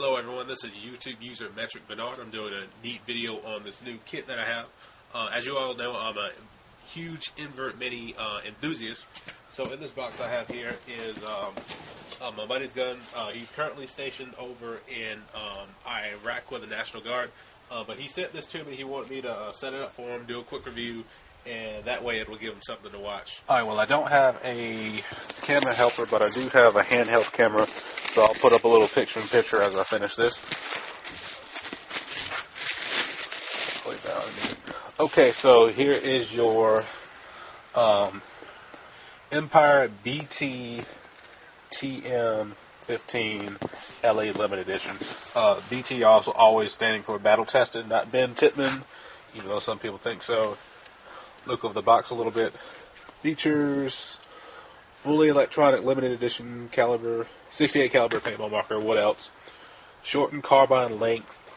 Hello everyone, this is YouTube user Metric Bernard. I'm doing a neat video on this new kit that I have. As you all know, I'm a huge invert mini enthusiast. So in this box I have here is my buddy's gun. He's currently stationed over in Iraq with the National Guard. But he sent this to me. He wanted me to set it up for him, do a quick review, and that way it will give him something to watch. Alright, well I don't have a camera helper, but I do have a handheld camera. So I'll put up a little picture-in-picture as I finish this. Okay, so here is your Empire BT TM15 LA Limited Edition. BT also always standing for Battle Tested, not Ben Titman, even though some people think so. Look over the box a little bit. Features: fully electronic limited edition caliber, 68 caliber paintball marker. What else? Shortened carbine length,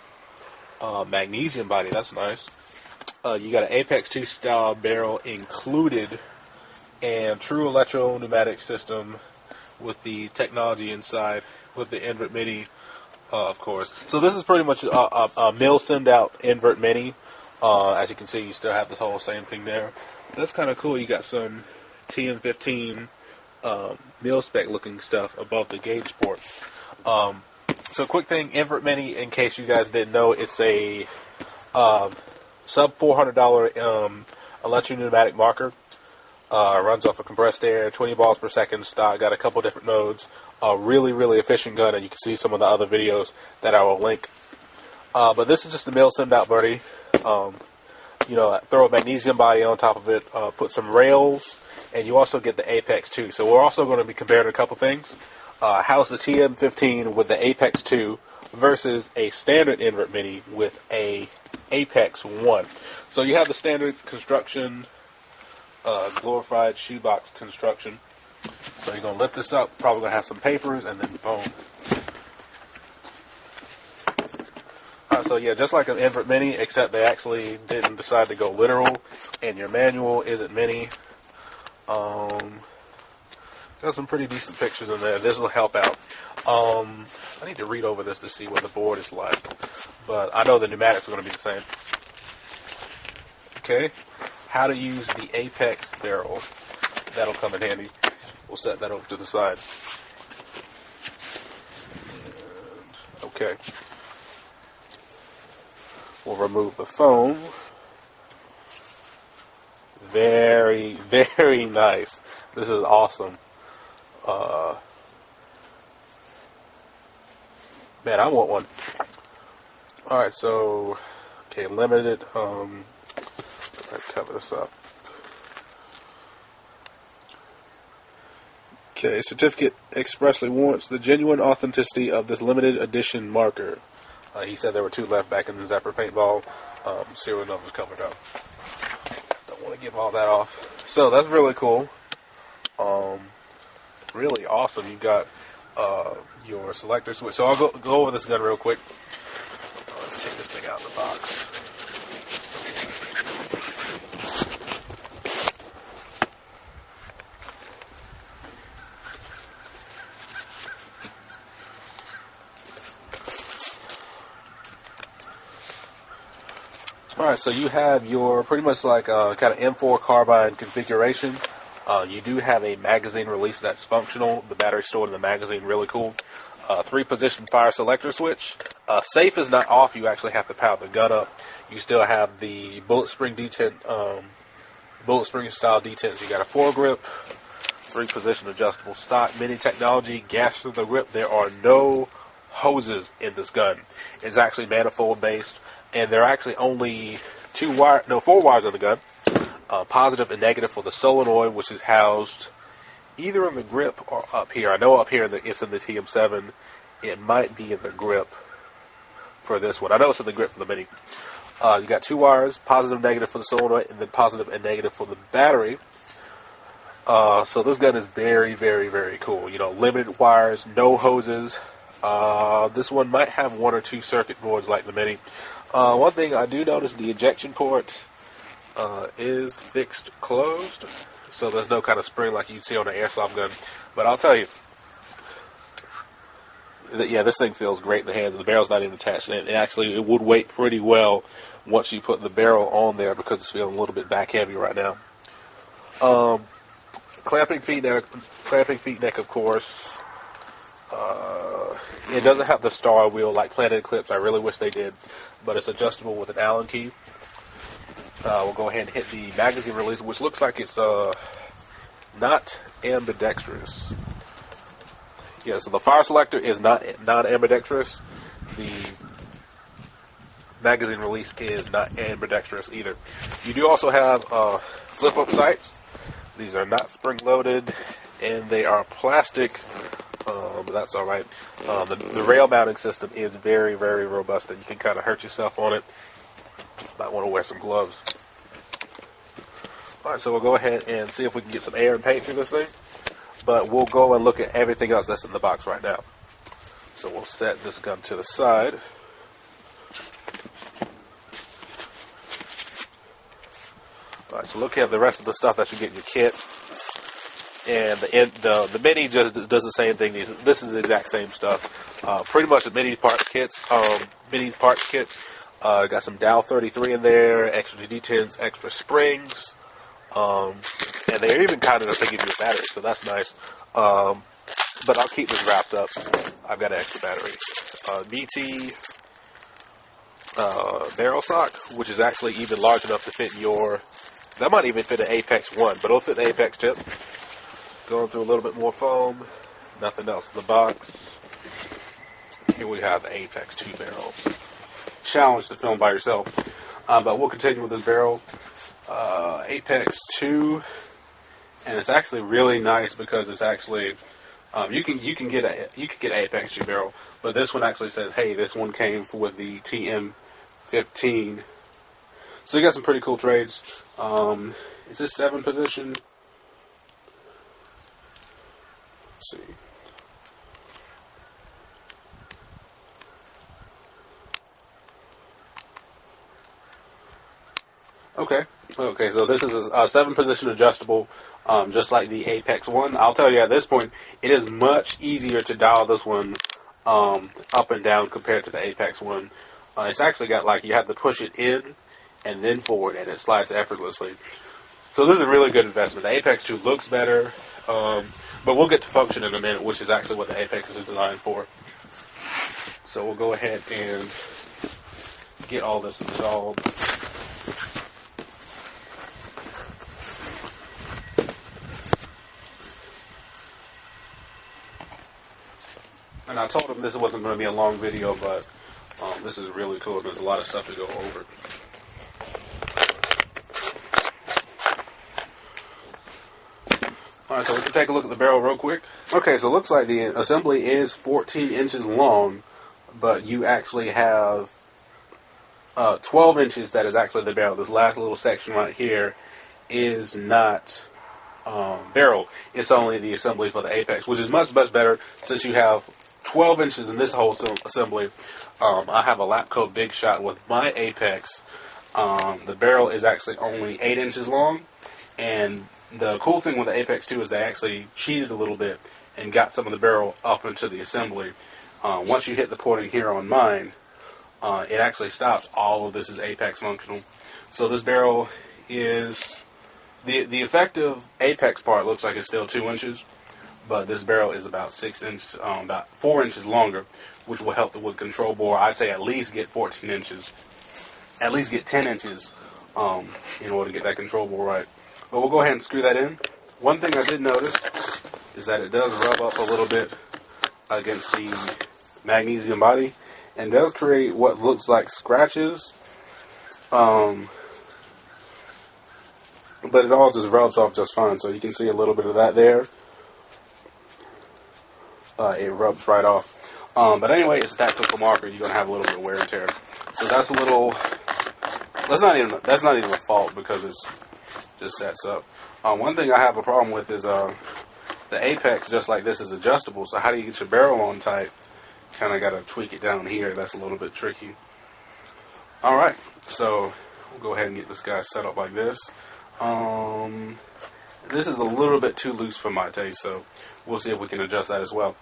magnesium body. That's nice. You got an Apex 2 style barrel included, and true electro pneumatic system with the technology inside with the invert mini, of course. So this is pretty much a mill send out invert mini. As you can see, you still have the whole same thing there. That's kind of cool. You got some TM15 mil spec looking stuff above the gauge port. So quick thing, invert mini, in case you guys didn't know, it's a sub $400 electro pneumatic marker. Runs off of compressed air, 20 balls per second stock. Got a couple different modes. Really efficient gun, and you can see some of the other videos that I will link. But this is just the mill send out, buddy. Throw a magnesium body on top of it, put some rails, and you also get the Apex 2. So we're also going to be comparing a couple things. How's the TM15 with the Apex 2 versus a standard invert mini with a Apex 1. So you have the standard construction, glorified shoebox construction. So you're going to lift this up, probably going to have some papers, and then boom. So yeah, just like an invert mini, except they actually didn't decide to go literal, and your manual isn't mini. Got some pretty decent pictures in there. This will help out. I need to read over this to see what the board is like, but I know the pneumatics are going to be the same. Okay, how to use the Apex barrel. That'll come in handy. We'll set that over to the side. And, okay. We'll remove the foam. Very nice. This is awesome. Man, I want one. Alright, so, okay, limited, let's cover this up. Okay, certificate expressly warrants the genuine authenticity of this limited edition marker. He said there were 2 left back in the Zapper paintball. Serial numbers covered up. Don't want to give all that off. So that's really cool. Really awesome. You got your selector switch. So I'll go over this gun real quick. Let's take this thing out of the box. Alright, so you have your pretty much like kind of M4 carbine configuration. You do have a magazine release that's functional. The battery stored in the magazine, really cool. 3-position fire selector switch. Safe is not off. You actually have to power the gun up. You still have the bullet spring detent, bullet spring style detents. You got a foregrip, 3-position adjustable stock, mini technology, gas through the grip. There are no hoses in this gun. It's actually manifold based. And there are actually only 4 wires in the gun. Positive and negative for the solenoid, which is housed either in the grip or up here. I know up here it's in the TM7. It might be in the grip for this one. I know it's in the grip for the mini. You got 2 wires, positive and negative for the solenoid, and then positive and negative for the battery. So this gun is very cool. You know, limited wires, no hoses. This one might have 1 or 2 circuit boards like the mini. One thing I do notice, the ejection port is fixed closed, so there's no kind of spring like you'd see on an airsoft gun. But I'll tell you, yeah, this thing feels great in the hands. The barrel's not even attached. And it would weight pretty well once you put the barrel on there because it's feeling a little bit back heavy right now. Clamping feet neck, of course. It doesn't have the star wheel like Planet Eclipse. I really wish they did, but it's adjustable with an Allen key. We'll go ahead and hit the magazine release, which looks like it's not ambidextrous. Yeah, so the fire selector is not ambidextrous. The magazine release is not ambidextrous either. You do also have flip-up sights. These are not spring-loaded, and they are plastic, but that's all right. The rail mounting system is very, very robust, and you can kind of hurt yourself on it. Might want to wear some gloves. All right, so we'll go ahead and see if we can get some air and paint through this thing. But we'll go and look at everything else that's in the box right now. So we'll set this gun to the side. Alright, so look at the rest of the stuff that you get in your kit. And the Mini just does the same thing. This is the exact same stuff. Pretty much a Mini parts kit. Got some Dow 33 in there, extra D10s, extra springs. And they're even kind enough to give you a battery, so that's nice. But I'll keep this wrapped up. I've got an extra battery. BT barrel sock, which is actually even large enough to fit in your... That might even fit an Apex 1, but it'll fit the Apex tip. Going through a little bit more foam. Nothing else in the box. Here we have the Apex 2 barrel. Challenge to film by yourself. But we'll continue with this barrel. Apex 2, and it's actually really nice because it's actually you can get an Apex 2 barrel, but this one actually says, hey, this one came with the TM15. So you got some pretty cool trades. Is this 7 position? Let's see. Okay, so this is a 7-position adjustable, just like the Apex 1. I'll tell you at this point, it is much easier to dial this one up and down compared to the Apex 1. It's actually got, like, you have to push it in and then forward, and it slides effortlessly. So this is a really good investment. The Apex 2 looks better, but we'll get to function in a minute, which is actually what the Apex is designed for. So we'll go ahead and get all this installed. And I told him this wasn't going to be a long video, but this is really cool. There's a lot of stuff to go over. Alright, so we can take a look at the barrel real quick. Okay, so it looks like the assembly is 14 inches long, but you actually have 12 inches that is actually the barrel. This last little section right here is not barrel. It's only the assembly for the Apex, which is much, much better since you have 12 inches in this whole assembly. I have a lap coat big shot with my Apex. The barrel is actually only 8 inches long, and the cool thing with the Apex 2 is they actually cheated a little bit and got some of the barrel up into the assembly. Once you hit the porting here on mine, it actually stops. All of this is Apex functional. So this barrel is... The effective Apex part looks like it's still 2 inches, but this barrel is about 6 inches, about 4 inches longer, which will help the wood control bore. I'd say at least get 14 inches, at least get 10 inches in order to get that control bore right. But we'll go ahead and screw that in. One thing I did notice is that it does rub up a little bit against the magnesium body and does create what looks like scratches. But it all just rubs off just fine, so you can see a little bit of that there. It rubs right off. But anyway, it's a tactical marker. You're going to have a little bit of wear and tear. So that's a little... That's not even a fault because it's just sets up. One thing I have a problem with is the Apex, just like this, is adjustable. So how do you get your barrel on tight? Kind of got to tweak it down here. That's a little bit tricky. Alright, so we'll go ahead and get this guy set up like this. This is a little bit too loose for my taste, so we'll see if we can adjust that as well.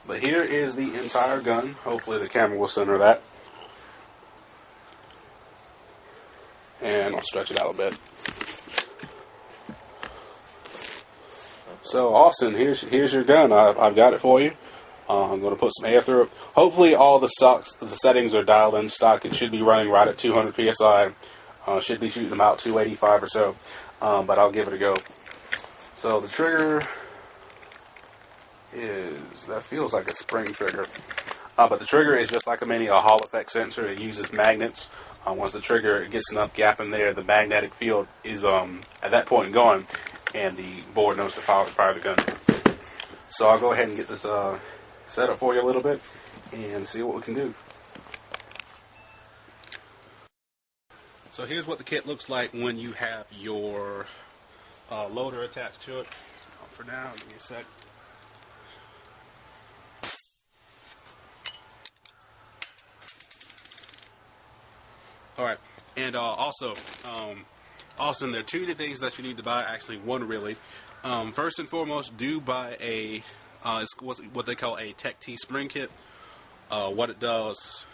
But here is the entire gun. Hopefully the camera will center that. And I'll stretch it out a bit. So Austin, here's your gun. I've got it for you. I'm going to put some air through it. Hopefully all the settings are dialed in stock. It should be running right at 200 psi. Should be shooting about 285 or so. But I'll give it a go. So the trigger that feels like a spring trigger. But the trigger is just like a Hall effect sensor. It uses magnets. Once the trigger gets enough gap in there, the magnetic field is at that point gone, and the board knows to fire the gun. So I'll go ahead and get this set up for you a little bit and see what we can do. So here's what the kit looks like when you have your loader attached to it. For now, give me a sec. Alright, and also, Austin, there are two things that you need to buy, actually one really. First and foremost, do buy a, it's what they call a Tech T spring kit. What it does,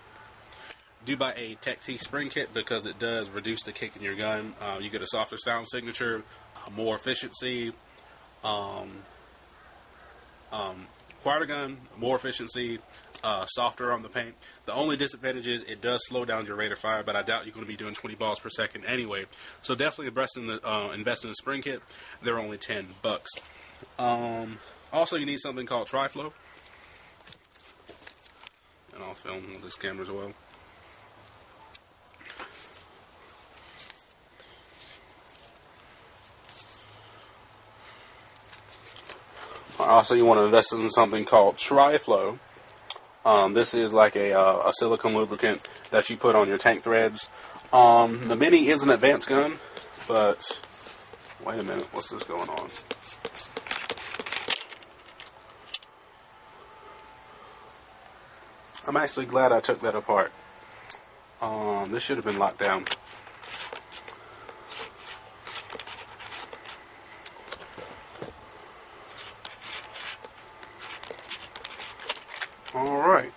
do buy a Tech T spring kit because it does reduce the kick in your gun. You get a softer sound signature, more efficiency, quieter gun, more efficiency, softer on the paint. The only disadvantage is it does slow down your rate of fire, but I doubt you're going to be doing 20 balls per second anyway. So definitely invest in the spring kit. They're only $10. Also, you need something called Tri-Flow, and I'll film with this camera as well. Also, you want to invest in something called Tri-Flow. This is like a silicone lubricant that you put on your tank threads. The Mini is an advanced gun, but wait a minute, what's this going on? I'm actually glad I took that apart. This should have been locked down. Alright.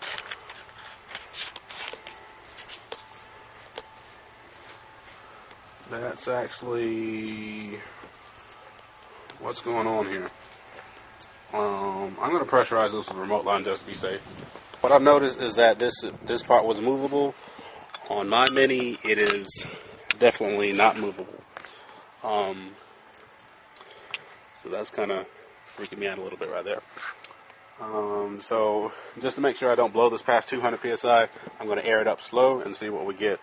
That's actually what's going on here. I'm going to pressurize this with a remote line just to be safe. What I've noticed is that this part was movable. On my Mini, it is definitely not movable. So that's kind of freaking me out a little bit right there. So just to make sure I don't blow this past 200 psi, I'm going to air it up slow and see what we get.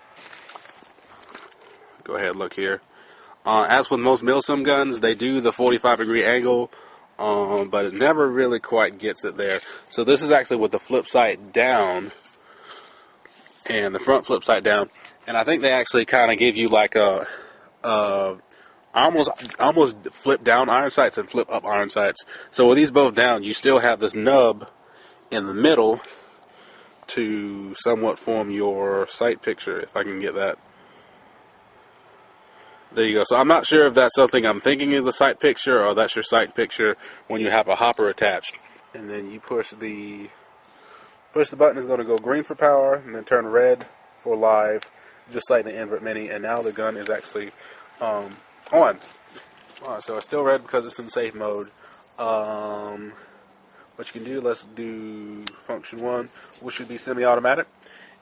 Go ahead, look here. As with most milsim guns, they do the 45-degree angle, but it never really quite gets it there. So this is actually with the flip side down and the front flip side down, and I think they actually kind of give you like a almost flip down iron sights and flip up iron sights. So with these both down, you still have this nub in the middle to somewhat form your sight picture, if I can get that. There you go. So I'm not sure if that's something I'm thinking is a sight picture or that's your sight picture when you have a hopper attached. And then you push the button is going to go green for power and then turn red for live, just like the Invert Mini. And now the gun is actually on. Alright, so it's still red because it's in safe mode. What you can do, let's do function 1, which should be semi-automatic.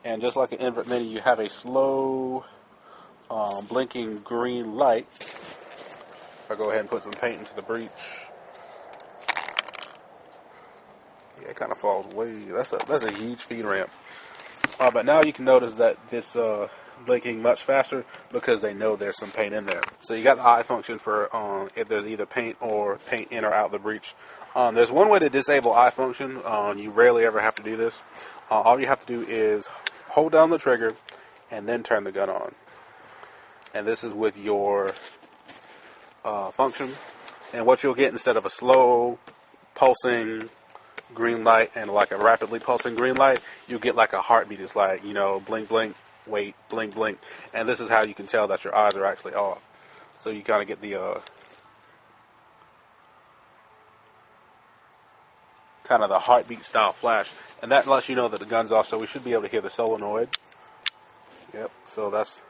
And just like an Invert Mini, you have a slow blinking green light. If I go ahead and put some paint into the breech, yeah, it kind of falls way. That's a huge feed ramp. But now you can notice that this blinking much faster because they know there's some paint in there. So you got the eye function for if there's either paint or paint in or out the breech. There's one way to disable eye function. You rarely ever have to do this. All you have to do is hold down the trigger and then turn the gun on. And this is with your function. And what you'll get instead of a slow pulsing green light and like a rapidly pulsing green light, you'll get like a heartbeat. It's like, you know, blink, blink, wait, blink, blink. And this is how you can tell that your eyes are actually off. So you kind of get the kind of the heartbeat style flash, and that lets you know that the gun's off. So we should be able to hear the solenoid. Yep. So that's.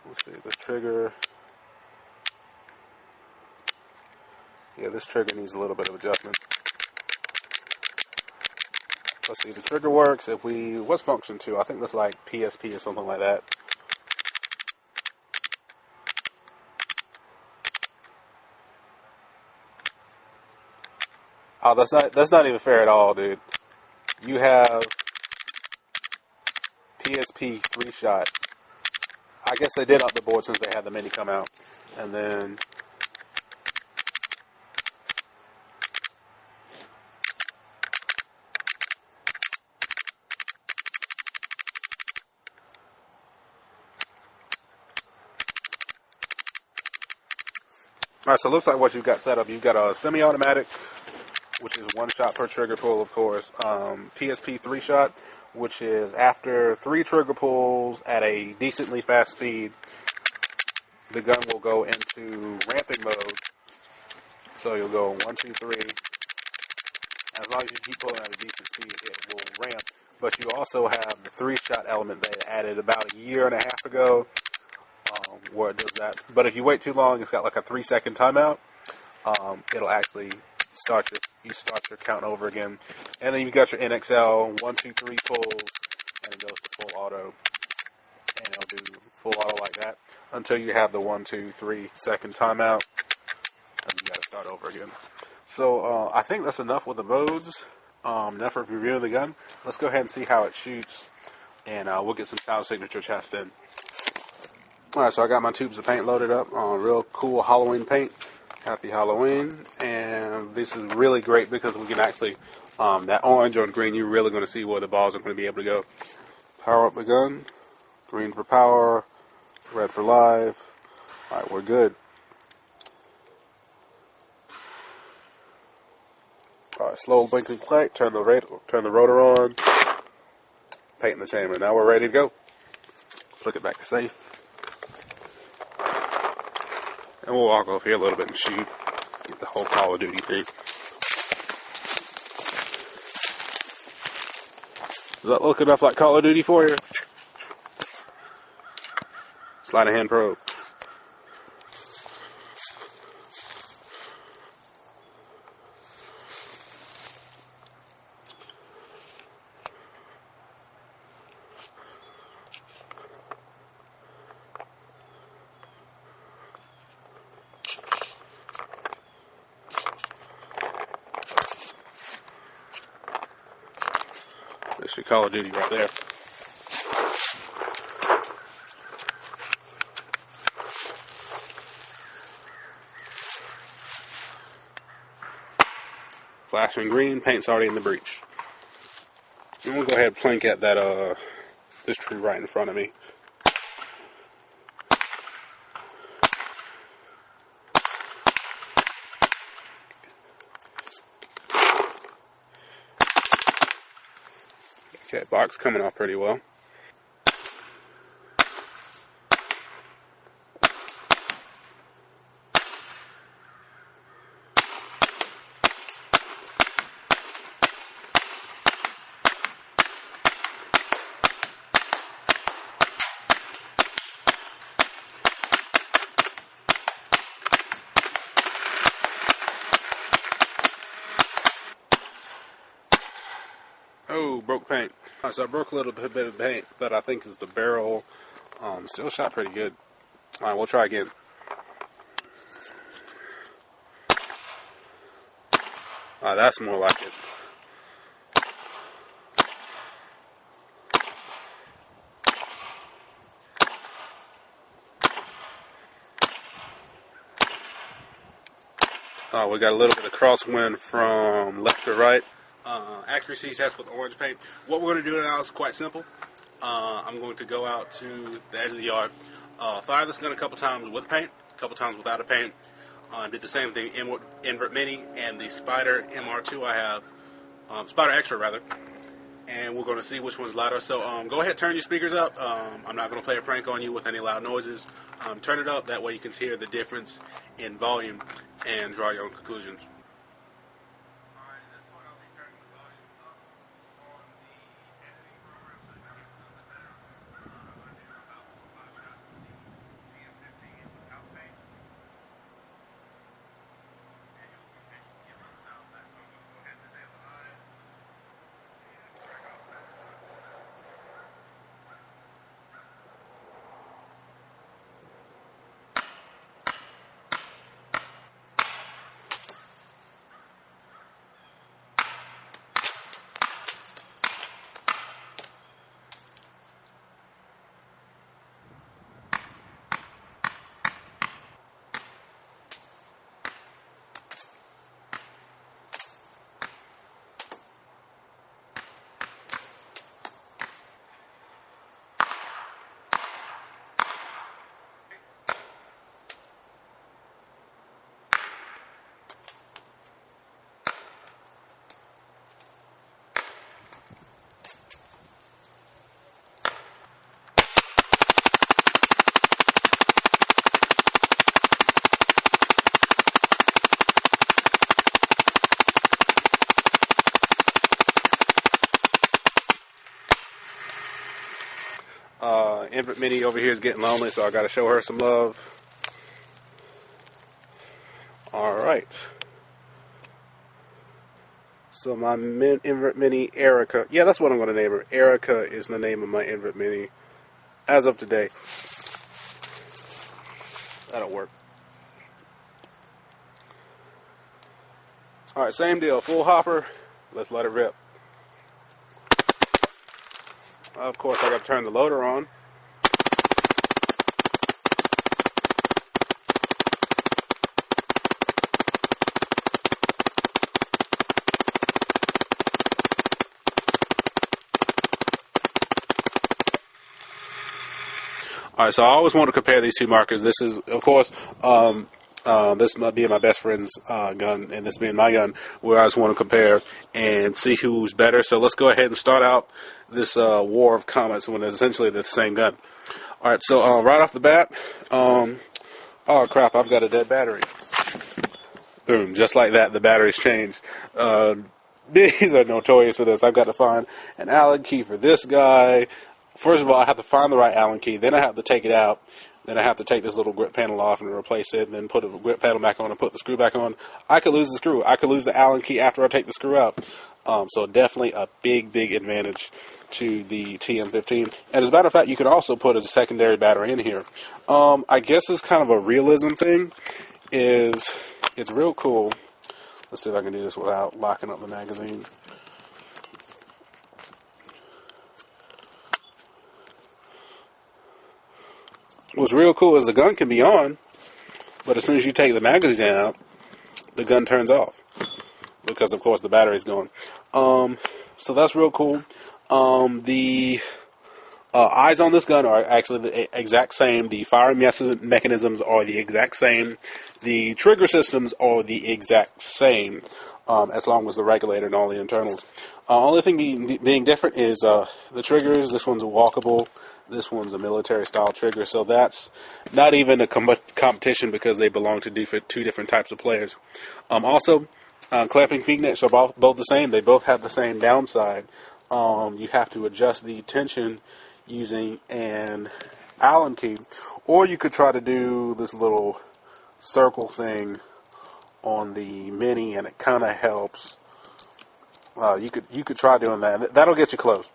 Let's see the trigger. Yeah, this trigger needs a little bit of adjustment. Let's see, the trigger works. If we, what's function 2? I think that's like PSP or something like that. Oh, that's not even fair at all, dude. You have PSP 3-shot. I guess they did up the board since they had the mini come out, and then. Alright, so it looks like what you've got set up. You've got a semi-automatic, which is 1 shot per trigger pull, of course. PSP 3-shot, which is after 3 trigger pulls at a decently fast speed, the gun will go into ramping mode. So you'll go 1, 2, 3. As long as you keep pulling at a decent speed, it will ramp. But you also have the 3-shot element they added about a year and a half ago. Where it does that. But if you wait too long, it's got like a 3-second timeout. It'll actually start your count over again. And then you've got your NXL 1, 2, 3 pulls, and it goes to full auto. And it'll do full auto like that until you have the 1, 2, 3 second timeout. And you got to start over again. So I think that's enough with the modes. Enough of reviewing the gun. Let's go ahead and see how it shoots, and we'll get some sound signature tests in. Alright, so I got my tubes of paint loaded up on real cool Halloween paint. Happy Halloween. And this is really great because we can actually, that orange on green, you're really going to see where the balls are going to be able to go. Power up the gun. Green for power. Red for live. Alright, we're good. Alright, slow blinking light. Turn the rotor on. Paint in the chamber. Now we're ready to go. Flick it back to safe. And we'll walk over here a little bit and shoot. Get the whole Call of Duty thing. Does that look enough like Call of Duty for you? Sleight of hand probe. That's your Call of Duty right there. Flashing green, paint's already in the breech. And we'll go ahead and plink at that this tree right in front of me. Okay, box coming off pretty well. Oh, broke paint. Alright, so I broke a little bit of paint, but I think it's the barrel. Still shot pretty good. Alright, we'll try again. Alright, that's more like it. We got a little bit of crosswind from left to right. Accuracy test with orange paint. What we're going to do now is quite simple. I'm going to go out to the edge of the yard, fire this gun a couple times with paint, a couple times without a paint. Did the same thing, invert mini and the Spider MR2 I have, Spider Extra rather, and we're going to see which one's louder. So go ahead, turn your speakers up. I'm not going to play a prank on you with any loud noises. Turn it up, that way you can hear the difference in volume and draw your own conclusions. Invert Mini over here is getting lonely, so I got to show her some love. Alright. So my Invert Mini, Erica. Yeah, that's what I'm going to name her. Erica is the name of my Invert Mini as of today. That'll work. Alright, same deal. Full hopper. Let's let it rip. Of course, I got to turn the loader on. Alright, so I always want to compare these two markers. This is, of course, this might be my best friend's gun, and this being my gun, where I just want to compare and see who's better. So let's go ahead and start out this war of comments when it's essentially the same gun. Alright, so right off the bat, oh crap, I've got a dead battery. Boom, just like that, the battery's changed. These are notorious for this. I've got to find an Allen key for this guy. First of all, I have to find the right Allen key. Then I have to take it out. Then I have to take this little grip panel off and replace it. And then put a grip panel back on and put the screw back on. I could lose the screw. I could lose the Allen key after I take the screw out. So definitely a big advantage to the TM15. And as a matter of fact, you can also put a secondary battery in here. I guess it's kind of a realism thing. It's real cool. Let's see if I can do this without locking up the magazine. What's real cool is the gun can be on, but as soon as you take the magazine out, the gun turns off. Because, of course, the battery's gone. So that's real cool. The eyes on this gun are actually the exact same. The firing mechanisms are the exact same. The trigger systems are the exact same, as long as the regulator and all the internals. Only thing being different is the triggers. This one's a walkable. This one's a military-style trigger, so that's not even a competition because they belong to two different types of players. Also, clamping feed nets are both the same. They both have the same downside. You have to adjust the tension using an Allen key, or you could try to do this little circle thing on the Mini, and it kind of helps. You could try doing that. That'll get you close.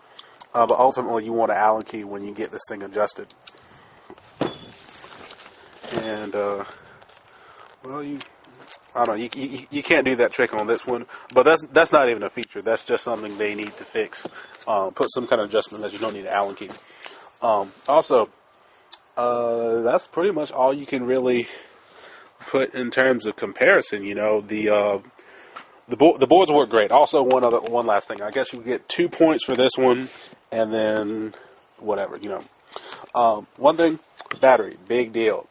But ultimately, you want an Allen key when you get this thing adjusted. And, well, I don't know, you can't do that trick on this one. But that's not even a feature. That's just something they need to fix. Put some kind of adjustment that you don't need an Allen key. Also, that's pretty much all you can really put in terms of comparison. You know, the boards work great. Also, one last thing. I guess you get 2 points for this one, and then whatever, you know. One thing, battery, big deal.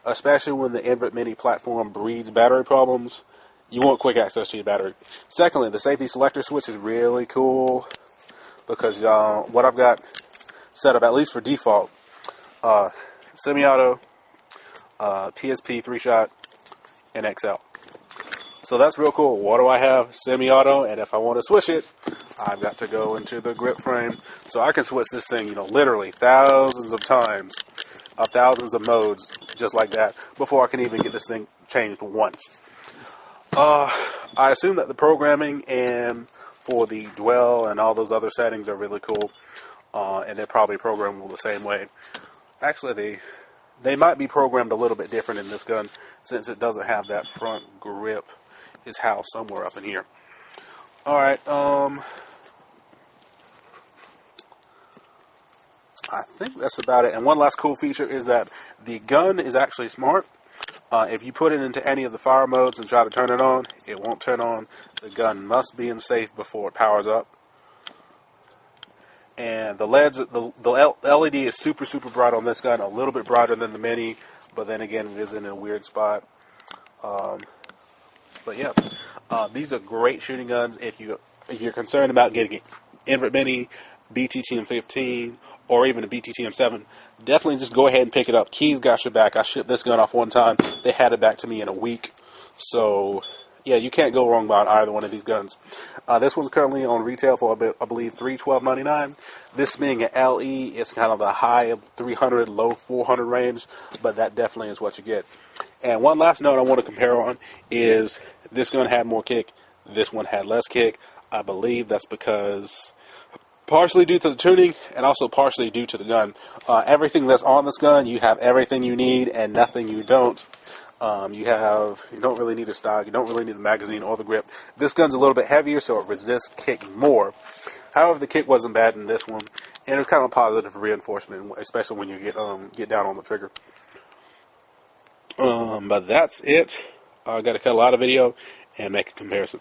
Especially when the Invert Mini platform breeds battery problems, you want quick access to your battery. Secondly, the safety selector switch is really cool because what I've got set up, at least for default, semi-auto, PSP 3-shot, and XL. So that's real cool. What do I have? Semi-auto, and if I want to switch it, I've got to go into the grip frame. So I can switch this thing, you know, literally thousands of times, thousands of modes, just like that, before I can even get this thing changed once. I assume that the programming and for the dwell and all those other settings are really cool, and they're probably programmable the same way. Actually, they might be programmed a little bit different in this gun, since it doesn't have that front grip. Is housed somewhere up in here. Alright, I think that's about it. And one last cool feature is that the gun is actually smart. If you put it into any of the fire modes and try to turn it on, it won't turn on. The gun must be in safe before it powers up. And the LED is super bright on this gun, a little bit brighter than the Mini, but then again, it is in a weird spot. But yeah, these are great shooting guns. If you're concerned about getting an Invert Mini, BTTM15, or even a BTTM7, definitely just go ahead and pick it up. Keys got your back. I shipped this gun off one time. They had it back to me in a week. So yeah, you can't go wrong buying either one of these guns. This one's currently on retail for, I believe, $312.99. This being an LE, it's kind of the high 300, low 400 range, but that definitely is what you get. And one last note I want to compare on is this gun had more kick, this one had less kick. I believe that's because partially due to the tuning and also partially due to the gun. Everything that's on this gun, you have everything you need and nothing you don't. You don't really need a stock, you don't really need the magazine or the grip. This gun's a little bit heavier, so it resists kicking more. However, the kick wasn't bad in this one, and it was kind of a positive reinforcement, especially when you get down on the trigger. But that's it. I got to cut a lot of video and make a comparison.